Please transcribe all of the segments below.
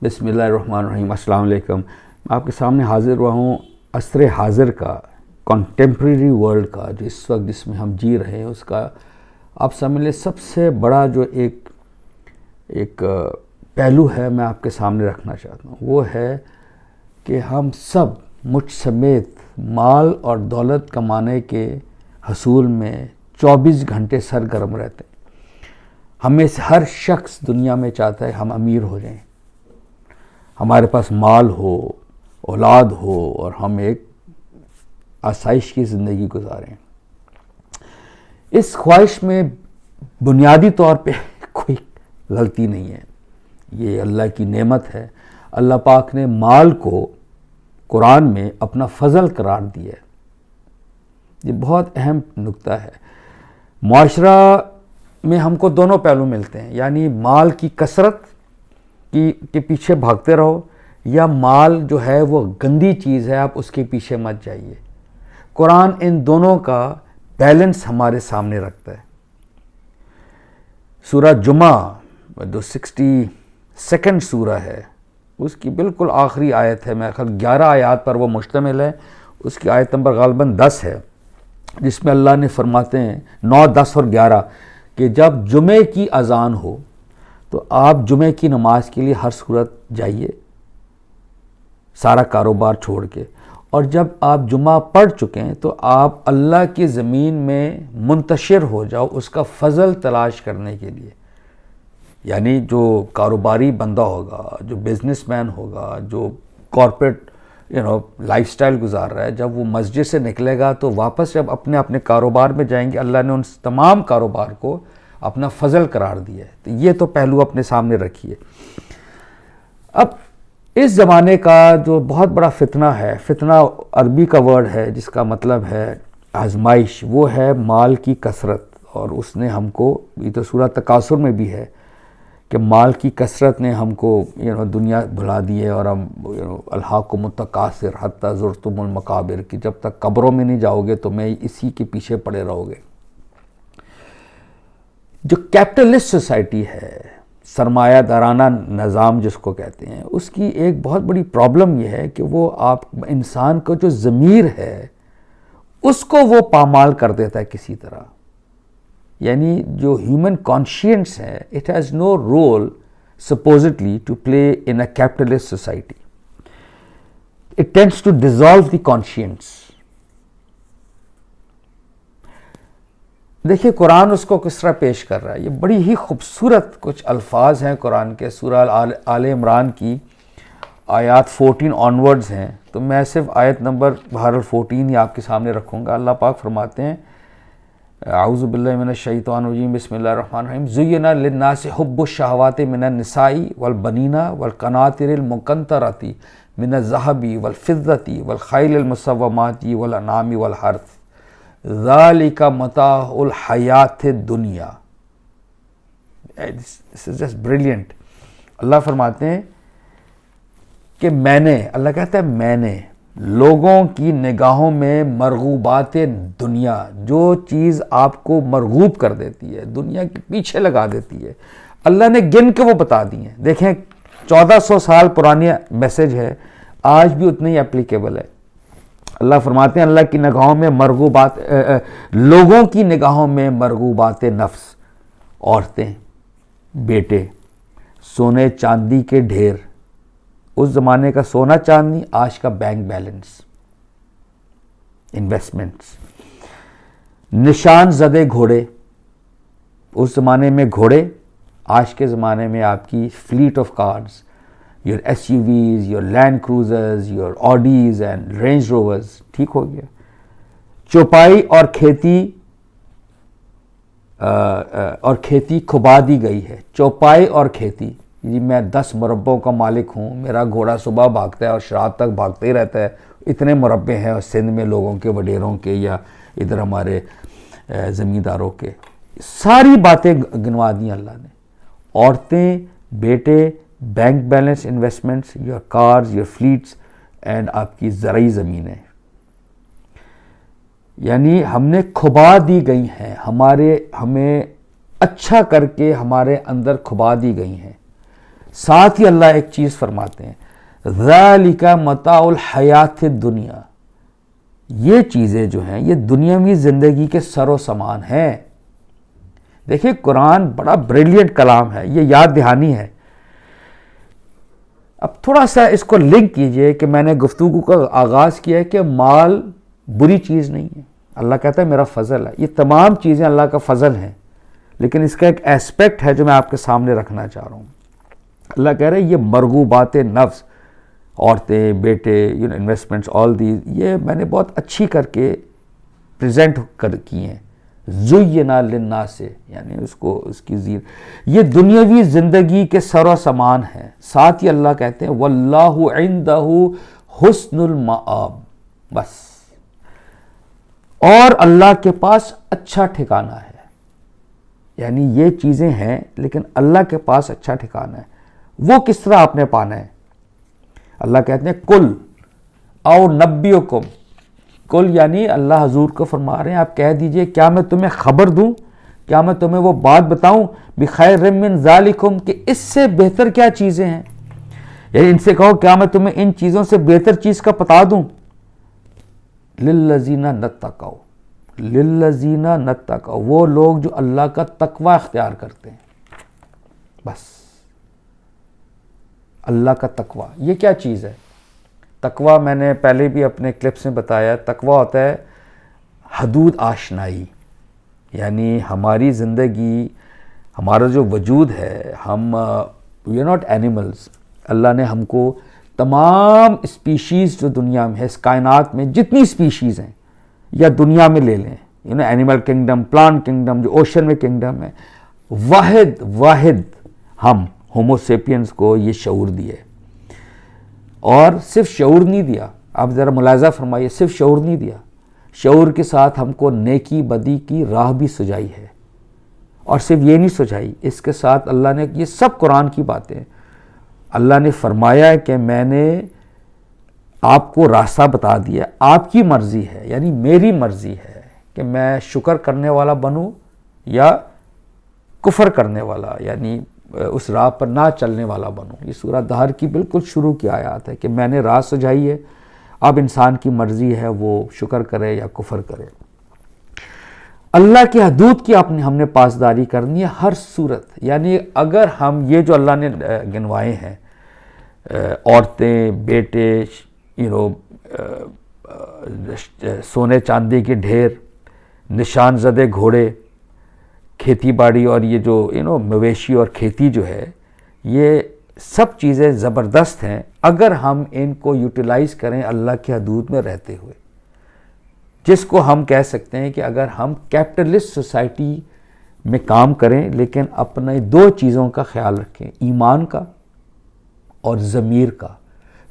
بسم اللہ الرحمن الرحیم. السلام علیکم. میں آپ کے سامنے حاضر ہوا ہوں عصر حاضر کا، کنٹمپریری ورلڈ کا، جو اس وقت جس میں ہم جی رہے ہیں، اس کا آپ سمجھ لیں سب سے بڑا جو ایک پہلو ہے میں آپ کے سامنے رکھنا چاہتا ہوں. وہ ہے کہ ہم سب مجھ سمیت مال اور دولت کمانے کے حصول میں 24 گھنٹے سرگرم رہتے ہیں. ہمیں سے ہر شخص دنیا میں چاہتا ہے ہم امیر ہو جائیں، ہمارے پاس مال ہو، اولاد ہو، اور ہم ایک آسائش کی زندگی گزاریں. اس خواہش میں بنیادی طور پہ کوئی غلطی نہیں ہے، یہ اللہ کی نعمت ہے. اللہ پاک نے مال کو قرآن میں اپنا فضل قرار دیا ہے. یہ بہت اہم نکتہ ہے. معاشرہ میں ہم کو دونوں پہلو ملتے ہیں، یعنی مال کی کثرت کے پیچھے بھاگتے رہو، یا مال جو ہے وہ گندی چیز ہے، آپ اس کے پیچھے مت جائیے. قرآن ان دونوں کا بیلنس ہمارے سامنے رکھتا ہے. سورہ جمعہ جو 62 سورہ ہے، اس کی بالکل آخری آیت ہے، میرے خیال 11 آیات پر وہ مشتمل ہے. اس کی آیت نمبر غالباً 10 ہے، جس میں اللہ نے فرماتے ہیں 9، 10 اور 11 کہ جب جمعے کی اذان ہو تو آپ جمعے کی نماز کے لیے ہر صورت جائیے، سارا کاروبار چھوڑ کے، اور جب آپ جمعہ پڑھ چکے ہیں تو آپ اللہ کی زمین میں منتشر ہو جاؤ اس کا فضل تلاش کرنے کے لیے. یعنی جو کاروباری بندہ ہوگا، جو بزنس مین ہوگا، جو کارپوریٹ لائف سٹائل گزار رہا ہے، جب وہ مسجد سے نکلے گا تو واپس جب اپنے کاروبار میں جائیں گے، اللہ نے ان تمام کاروبار کو اپنا فضل قرار دیا ہے. تو یہ تو پہلو اپنے سامنے رکھیے. اب اس زمانے کا جو بہت بڑا فتنہ ہے، فتنہ عربی کا ورڈ ہے جس کا مطلب ہے آزمائش، وہ ہے مال کی کثرت. اور اس نے ہم کو، یہ تو سورہ تکاثر میں بھی ہے کہ مال کی کثرت نے ہم کو دنیا بھلا دی ہے، اور ہم الہاکم التکاثر حتی زرتم المقابر، کہ جب تک قبروں میں نہیں جاؤ گے تو میں اسی کے پیچھے پڑے رہو گے. جو کیپٹلسٹ سوسائٹی ہے، سرمایہ دارانہ نظام جس کو کہتے ہیں، اس کی ایک بہت بڑی پرابلم یہ ہے کہ وہ انسان کو جو ضمیر ہے اس کو وہ پامال کر دیتا ہے کسی طرح. یعنی جو ہیومن کانشینس ہے، it has no role supposedly to play in a capitalist society. It tends to dissolve the conscience. دیکھیے قرآن اس کو کس طرح پیش کر رہا ہے. یہ بڑی ہی خوبصورت کچھ الفاظ ہیں قرآن کے. سورہ آل عمران کی آیات 14 آنورڈز ہیں، تو میں صرف آیت نمبر 14 ہی آپ کے سامنے رکھوں گا. اللہ پاک فرماتے ہیں اعوذ باللہ من الشیطان الرجیم، بسم اللہ الرحمن الرحیم. زُیِّنَ لِلنَّاسِ حُبُّ الشَّهَوَاتِ مِنَ النِّسَاءِ وَالْبَنِينَ وَالْقَنَاطِرِ الْمُقَنطَرَةِ مِنَ الذَّهَبِ وَالْفِضَّةِ وَالْخَيْلِ الْمُسَوَّمَةِ وَالْأَنْعَامِ وَالْحَرْثِ ذَلِكَ مَتَاعُ الْحَيَاةِ الدُّنْيَا. This is just brilliant. اللہ فرماتے ہیں کہ میں نے، اللہ کہتا ہے میں نے لوگوں کی نگاہوں میں مرغوبات دنیا، جو چیز آپ کو مرغوب کر دیتی ہے، دنیا کے پیچھے لگا دیتی ہے، اللہ نے گن کے وہ بتا دی ہیں. دیکھیں 1400 سال پرانی میسج ہے، آج بھی اتنی اپلیکیبل ہے. اللہ فرماتے ہیں اللہ کی نگاہوں میں مرغوبات، لوگوں کی نگاہوں میں مرغوبات نفس، عورتیں، بیٹے، سونے چاندی کے ڈھیر. اس زمانے کا سونا چاندی، آج کا بینک بیلنس، انویسٹمنٹس. نشان زدے گھوڑے، اس زمانے میں گھوڑے، آج کے زمانے میں آپ کی fleet of cars, your SUVs، your Land Cruisers, your Audis and Range Rovers. ٹھیک ہو گیا. چوپائی اور کھیتی کھبا دی گئی ہے. چوپائی اور کھیتی، جی میں 10 مربوں کا مالک ہوں، میرا گھوڑا صبح بھاگتا ہے اور رات تک بھاگتا ہی رہتا ہے، اتنے مربے ہیں اور سندھ میں لوگوں کے، وڈیروں کے، یا ادھر ہمارے زمینداروں کے. ساری باتیں گنوا دیں اللہ نے. عورتیں، بیٹے، bank balance, investments, your cars, your flats, and آپ کی زرعی زمینیں. یعنی ہم نے کھبا دی گئی ہیں، ہمیں اچھا کر کے ہمارے اندر کھبا دی گئی ہیں. ساتھ ہی اللہ ایک چیز فرماتے ہیں ذالک متاع الحیات الدنیا، یہ چیزیں جو ہیں یہ دنیاوی زندگی کے سر و سامان ہیں۔ دیکھیں قرآن بڑا بریلینٹ کلام ہے، یہ یاد دہانی ہے۔ اب تھوڑا سا اس کو لنک کیجئے کہ میں نے گفتگو کا آغاز کیا ہے کہ مال بری چیز نہیں ہے، اللہ کہتا ہے میرا فضل ہے، یہ تمام چیزیں اللہ کا فضل ہیں، لیکن اس کا ایک ایسپیکٹ ہے جو میں آپ کے سامنے رکھنا چاہ رہا ہوں۔ اللہ کہہ رہے ہیں یہ مرغوبات نفس، عورتیں، بیٹے، انویسٹمنٹس، آل دیز، یہ میں نے بہت اچھی کر کے پریزنٹ کی ہیں، زینا للناس سے، یعنی اس کی یہ دنیاوی زندگی کے سر و سامان ہیں۔ ساتھ ہی اللہ کہتے ہیں واللہ عندہ حسن المآب، بس، اور اللہ کے پاس اچھا ٹھکانہ ہے، یعنی یہ چیزیں ہیں لیکن اللہ کے پاس اچھا ٹھکانہ ہے۔ وہ کس طرح آپ نے پانا ہے؟ اللہ کہتے ہیں کل او نبیکم، کل یعنی اللہ حضور کو فرما رہے ہیں آپ کہہ دیجئے کیا میں تمہیں خبر دوں، کیا میں تمہیں وہ بات بتاؤں بخیر من ذالکم، کہ اس سے بہتر کیا چیزیں ہیں، یعنی ان سے کہو کیا میں تمہیں ان چیزوں سے بہتر چیز کا بتا دوں، للذین نتقوا، للذین نتقوا، وہ لوگ جو اللہ کا تقوی اختیار کرتے ہیں، بس اللہ کا تقوی۔ یہ کیا چیز ہے؟ تقوی میں نے پہلے بھی اپنے کلپس میں بتایا، تقوی ہوتا ہے حدود آشنائی، یعنی ہماری زندگی، ہمارا جو وجود ہے، ہم وی آر ناٹ اینیملز، اللہ نے ہم کو تمام اسپیشیز جو دنیا میں ہے، اس کائنات میں جتنی اسپیشیز ہیں یا دنیا میں لے لیں، اینیمل کنگڈم، پلانٹ کنگڈم، جو اوشن میں کنگڈم ہے، واحد ہم ہومو سیپینز کو یہ شعور دیے، اور صرف شعور نہیں دیا، آپ ذرا ملاحظہ فرمائیے، صرف شعور نہیں دیا، شعور کے ساتھ ہم کو نیکی بدی کی راہ بھی سجائی ہے، اور صرف یہ نہیں سجائی، اس کے ساتھ اللہ نے، یہ سب قرآن کی باتیں، اللہ نے فرمایا ہے کہ میں نے آپ کو راستہ بتا دیا، آپ کی مرضی ہے، یعنی میری مرضی ہے کہ میں شکر کرنے والا بنوں یا کفر کرنے والا، یعنی اس راہ پر نہ چلنے والا بنوں۔ یہ سورہ دہر کی بالکل شروع کی آیات ہے کہ میں نے راہ سجائی ہے، اب انسان کی مرضی ہے وہ شکر کرے یا کفر کرے۔ اللہ کی حدود کی ہم نے پاسداری کرنی ہے ہر صورت، یعنی اگر ہم یہ جو اللہ نے گنوائے ہیں، عورتیں، بیٹے، سونے چاندی کے ڈھیر، نشان زدے گھوڑے، کھیتی باڑی، اور یہ جو مویشی اور کھیتی جو ہے، یہ سب چیزیں زبردست ہیں اگر ہم ان کو یوٹیلائز کریں اللہ کی حدود میں رہتے ہوئے، جس کو ہم کہہ سکتے ہیں کہ اگر ہم کیپٹلسٹ سوسائٹی میں کام کریں لیکن اپنے دو چیزوں کا خیال رکھیں، ایمان کا اور ضمیر کا۔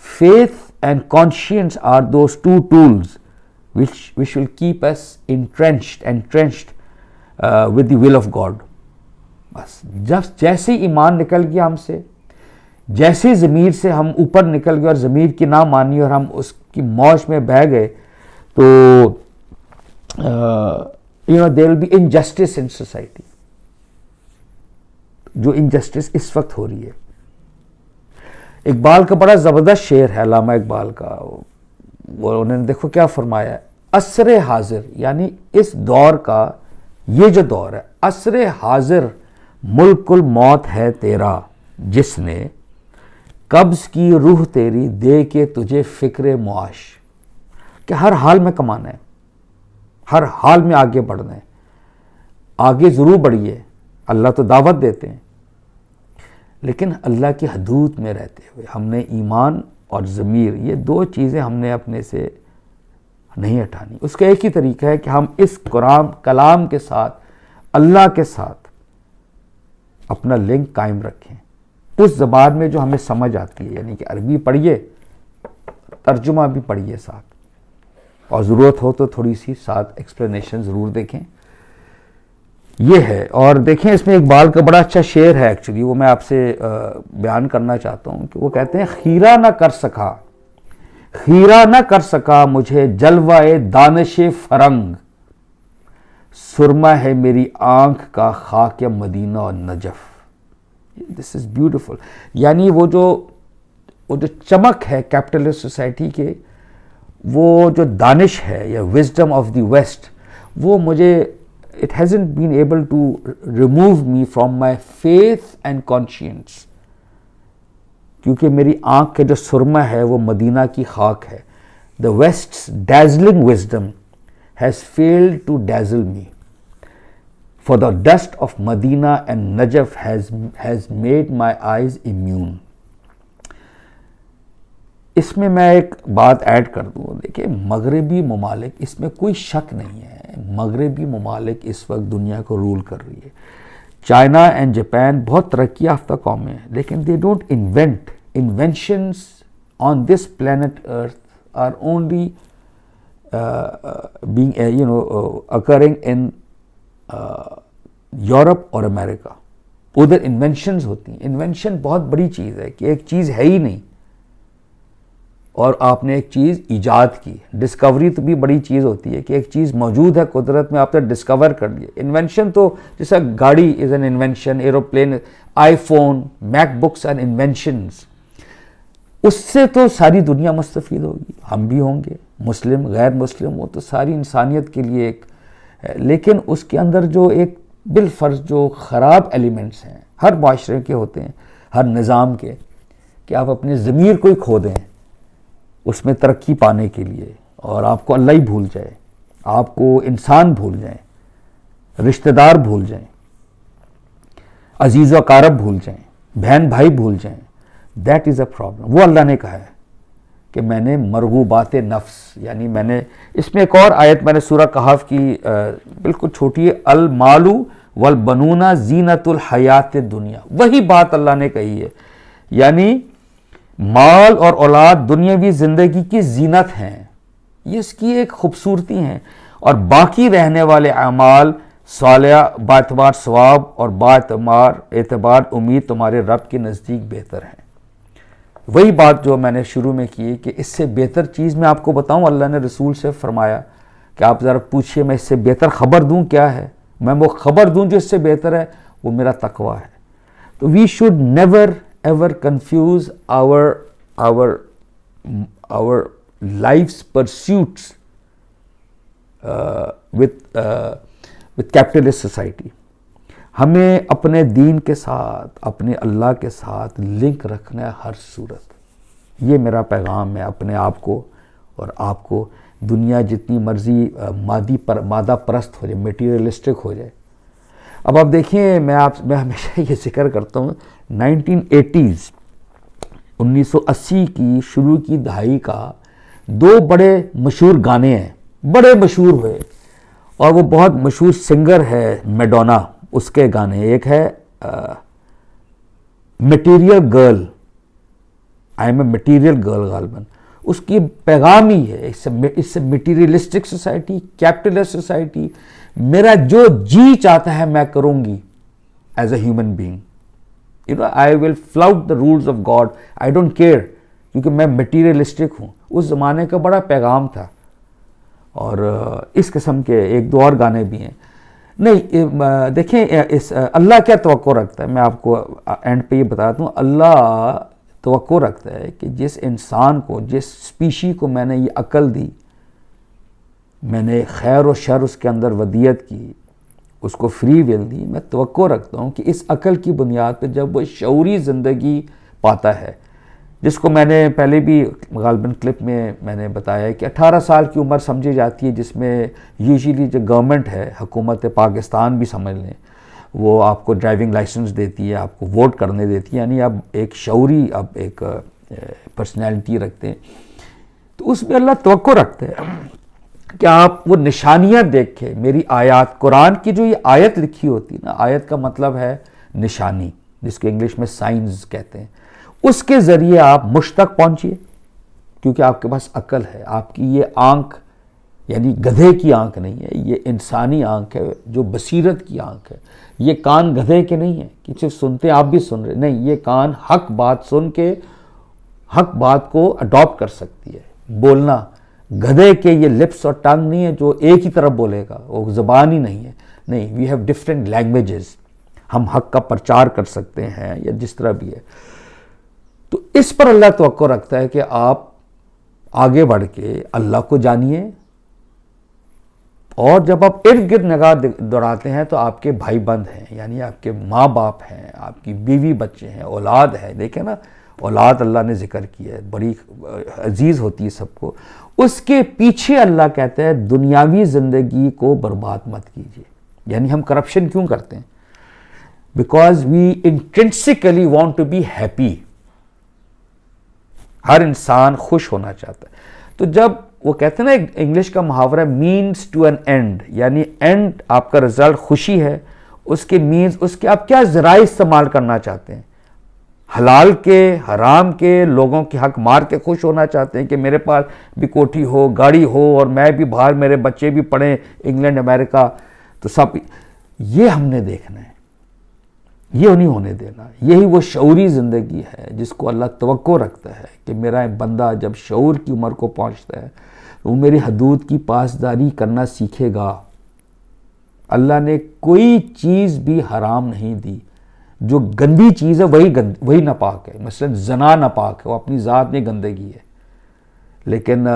faith and conscience are those two tools which will keep us entrenched with the will of God۔ بس جب جیسے ایمان نکل گیا ہم سے، جیسے ضمیر سے ہم اوپر نکل گئے اور ضمیر کی نہ مانی اور ہم اس کی موج میں بہہ گئے، تو there will be injustice in society، جو انجسٹس اس وقت ہو رہی ہے۔ اقبال کا بڑا زبردست شعر ہے، علامہ اقبال کا، وہ انہوں نے دیکھو کیا فرمایا ہے، عصر حاضر، یعنی اس دور کا، یہ جو دور ہے، عصر حاضر ملک الموت ہے تیرا، جس نے قبض کی روح تیری دے کے تجھے فکر معاش، کہ ہر حال میں کمانا ہے، ہر حال میں آگے بڑھنا ہے، آگے ضرور بڑھیے، اللہ تو دعوت دیتے ہیں، لیکن اللہ کی حدود میں رہتے ہوئے۔ ہم نے ایمان اور ضمیر، یہ دو چیزیں ہم نے اپنے سے نہیں ہٹانی۔ اس کا ایک ہی طریقہ ہے کہ ہم اس قرآن کلام کے ساتھ، اللہ کے ساتھ اپنا لنک قائم رکھیں، اس زبان میں جو ہمیں سمجھ آتی ہے، یعنی کہ عربی پڑھیے، ترجمہ بھی پڑھیے ساتھ، اور ضرورت ہو تو تھوڑی سی ساتھ ایکسپلینیشن ضرور دیکھیں۔ یہ ہے، اور دیکھیں اس میں اقبال کا بڑا اچھا شعر ہے ایکچولی، وہ میں آپ سے بیان کرنا چاہتا ہوں، کہ وہ کہتے ہیں خیرہ نہ کر سکا مجھے جلوہ دانش فرنگ، سرما ہے میری آنکھ کا خاک مدینہ اور نجف۔ This is beautiful. یعنی وہ جو چمک ہے کیپٹلسٹ سوسائٹی کے, وہ جو دانش ہے یا وزڈم آف دی ویسٹ, وہ مجھے it hasn't been able to remove me from my faith and conscience, کیونکہ میری آنکھ کے جو سرمہ ہے وہ مدینہ کی خاک ہے. The West's dazzling wisdom has failed to dazzle me, for the dust of Medina and Najaf has made my eyes immune. اس میں میں ایک بات ایڈ کر دوں. دیکھیں مغربی ممالک, اس میں کوئی شک نہیں ہے, مغربی ممالک اس وقت دنیا کو رول کر رہی ہے. چائنا اینڈ جاپان بہت ترقی یافتہ قومیں ہیں, لیکن they don't invent. Inventions on this planet earth are only being occurring in Europe اور امریکہ. ادھر انوینشنز ہوتی ہیں. انوینشن بہت بڑی چیز ہے کہ ایک چیز ہے ہی نہیں اور آپ نے ایک چیز ایجاد کی. ڈسکوری تو بھی بڑی چیز ہوتی ہے کہ ایک چیز موجود ہے قدرت میں, آپ نے ڈسکور کر لیا. انوینشن تو جیسا گاڑی is an invention, aeroplane, iPhone, MacBooks and inventions. اس سے تو ساری دنیا مستفید ہوگی, ہم بھی ہوں گے, مسلم غیر مسلم, وہ تو ساری انسانیت کے لیے ایک. لیکن اس کے اندر جو ایک بالفرض جو خراب ایلیمنٹس ہیں, ہر معاشرے کے ہوتے ہیں, ہر نظام کے, کہ آپ اپنے ضمیر کو ہی کھو دیں اس میں ترقی پانے کے لیے, اور آپ کو اللہ ہی بھول جائے, آپ کو انسان بھول جائیں, رشتہ دار بھول جائیں, عزیز و اقارب بھول جائیں, بہن بھائی بھول جائیں. That is a problem. وہ اللہ نے کہا ہے کہ میں نے مرغوبات نفس, یعنی میں نے اس میں ایک اور آیت میں نے سورہ کہف کی بالکل چھوٹی ہے, المال والبنون زینت الحیات الدنیا. وہی بات اللہ نے کہی ہے, یعنی مال اور اولاد دنیاوی زندگی کی زینت ہیں, یہ اس کی ایک خوبصورتی ہیں, اور باقی رہنے والے اعمال صالحہ باعتبار ثواب اور اعتبار امید تمہارے رب کے نزدیک بہتر ہیں. وہی بات جو میں نے شروع میں کی کہ اس سے بہتر چیز میں آپ کو بتاؤں, اللہ نے رسول سے فرمایا کہ آپ ذرا پوچھئے میں اس سے بہتر خبر دوں کیا ہے. میں وہ خبر دوں جو اس سے بہتر ہے, وہ میرا تقویٰ ہے. تو we should never ever confuse our life's pursuits with capitalist society. ہمیں اپنے دین کے ساتھ, اپنے اللہ کے ساتھ لنک رکھنا ہے ہر صورت. یہ میرا پیغام ہے اپنے آپ کو اور آپ کو. دنیا جتنی مرضی مادہ پرست ہو جائے, میٹیریلسٹک ہو جائے. اب آپ دیکھیں, میں ہمیشہ یہ ذکر کرتا ہوں 1980s 1980 کی شروع کی دہائی کا دو بڑے مشہور گانے ہیں, بڑے مشہور ہوئے, اور وہ بہت مشہور سنگر ہے میڈونا, اس کے گانے. ایک ہے material girl, I am a material girl غالباً. اس کی پیغام ہی ہے اس سے مٹیریلسٹک سوسائٹی, کیپٹلسٹ سوسائٹی. میرا جو جی چاہتا ہے میں کروں گی as a human being. I will flout the rules of God. I don't care, کیونکہ میں مٹیریلسٹک ہوں. اس زمانے کا بڑا پیغام تھا, اور اس قسم کے ایک دو اور گانے بھی ہیں. نہیں دیکھیں, اللہ کیا توقع رکھتا ہے, میں آپ کو اینڈ پہ یہ بتاتا ہوں. اللہ توقع رکھتا ہے کہ جس انسان کو, جس اسپیشی کو میں نے یہ عقل دی, میں نے خیر و شر اس کے اندر ودیت کی, اس کو فری ول دی, میں توقع رکھتا ہوں کہ اس عقل کی بنیاد پہ جب وہ شعوری زندگی پاتا ہے, جس کو میں نے پہلے بھی غالباً کلپ میں نے بتایا کہ 18 سال کی عمر سمجھی جاتی ہے, جس میں یوزیلی جو گورنمنٹ ہے, حکومت پاکستان بھی سمجھ لیں, وہ آپ کو ڈرائیونگ لائسنس دیتی ہے, آپ کو ووٹ کرنے دیتی ہے, یعنی اب ایک شعوری, اب ایک پرسنالٹی رکھتے ہیں. تو اس میں اللہ توقع رکھتے ہیں کہ آپ وہ نشانیاں دیکھیں. میری آیات, قرآن کی جو یہ آیت لکھی ہوتی ہے نا, آیت کا مطلب ہے نشانی, جس کو انگلش میں سائنز کہتے ہیں. اس کے ذریعے آپ مجھ تک پہنچیے, کیونکہ آپ کے پاس عقل ہے. آپ کی یہ آنکھ یعنی گدھے کی آنکھ نہیں ہے, یہ انسانی آنکھ ہے جو بصیرت کی آنکھ ہے. یہ کان گدھے کے نہیں ہیں کہ صرف سنتے آپ بھی سن رہے, نہیں, یہ کان حق بات سن کے حق بات کو اڈاپٹ کر سکتی ہے. بولنا, گدھے کے یہ لپس اور ٹنگ نہیں ہے جو ایک ہی طرف بولے گا, وہ زبان ہی نہیں ہے. نہیں, وی ہیو ڈفرینٹ لینگویجز. ہم حق کا پرچار کر سکتے ہیں یا جس طرح بھی ہے. تو اس پر اللہ توقع رکھتا ہے کہ آپ آگے بڑھ کے اللہ کو جانیے، اور جب آپ ارد گرد نگاہ دوڑاتے ہیں تو آپ کے بھائی بند ہیں، یعنی آپ کے ماں باپ ہیں، آپ کی بیوی بچے ہیں، اولاد ہے. دیکھیں نا، اولاد اللہ نے ذکر کیا ہے، بڑی عزیز ہوتی ہے سب کو. اس کے پیچھے اللہ کہتا ہے دنیاوی زندگی کو برباد مت کیجیے. یعنی ہم کرپشن کیوں کرتے ہیں؟ Because we intrinsically want to be happy. ہر انسان خوش ہونا چاہتا ہے. تو جب وہ کہتے ہیں نا، انگلش کا محاورہ مینس ٹو این اینڈ، یعنی اینڈ آپ کا رزلٹ خوشی ہے، اس کے مینس، اس کے آپ کیا ذرائع استعمال کرنا چاہتے ہیں؟ حلال کے، حرام کے، لوگوں کے حق مار کے خوش ہونا چاہتے ہیں کہ میرے پاس بھی کوٹھی ہو، گاڑی ہو، اور میں بھی باہر، میرے بچے بھی پڑھیں انگلینڈ امریکہ، تو سب یہ ہم نے دیکھنا ہے، یہ نہیں ہونے دینا. یہی وہ شعوری زندگی ہے جس کو اللہ توقع رکھتا ہے کہ میرا بندہ جب شعور کی عمر کو پہنچتا ہے وہ میری حدود کی پاسداری کرنا سیکھے گا. اللہ نے کوئی چیز بھی حرام نہیں دی. جو گندی چیز ہے وہی ناپاک ہے. مثلا زنا ناپاک ہے، وہ اپنی ذات میں گندگی ہے، لیکن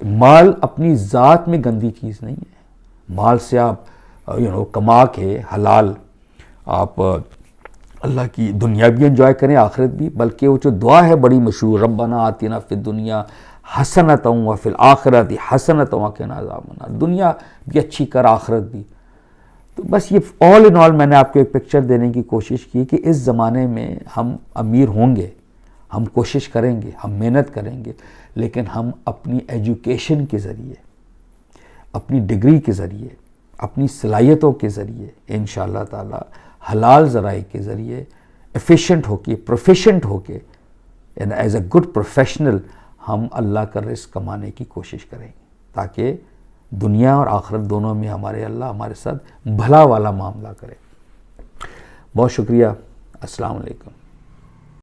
مال اپنی ذات میں گندی چیز نہیں ہے. مال سے آپ کما کے حلال آپ اللہ کی دنیا بھی انجوائے کریں، آخرت بھی. بلکہ وہ جو دعا ہے بڑی مشہور، ربنا آتنا فی الدنیا حسنۃ وفی الآخرۃ حسنۃ وقنا عذاب النار. دنیا بھی اچھی کر، آخرت بھی. تو بس یہ آل ان آل میں نے آپ کو ایک پکچر دینے کی کوشش کی کہ اس زمانے میں ہم امیر ہوں گے، ہم کوشش کریں گے، ہم محنت کریں گے، لیکن ہم اپنی ایجوکیشن کے ذریعے، اپنی ڈگری کے ذریعے، اپنی صلاحیتوں کے ذریعے انشاءاللہ تعالی حلال ذرائع کے ذریعے ایفیشینٹ ہو کے، پروفیشنٹ ہو کے، یعنی ایز اے گڈ پروفیشنل ہم اللہ کا رزق کمانے کی کوشش کریں گے، تاکہ دنیا اور آخرت دونوں میں اللہ ہمارے ساتھ بھلا والا معاملہ کرے. بہت شکریہ. السلام علیکم.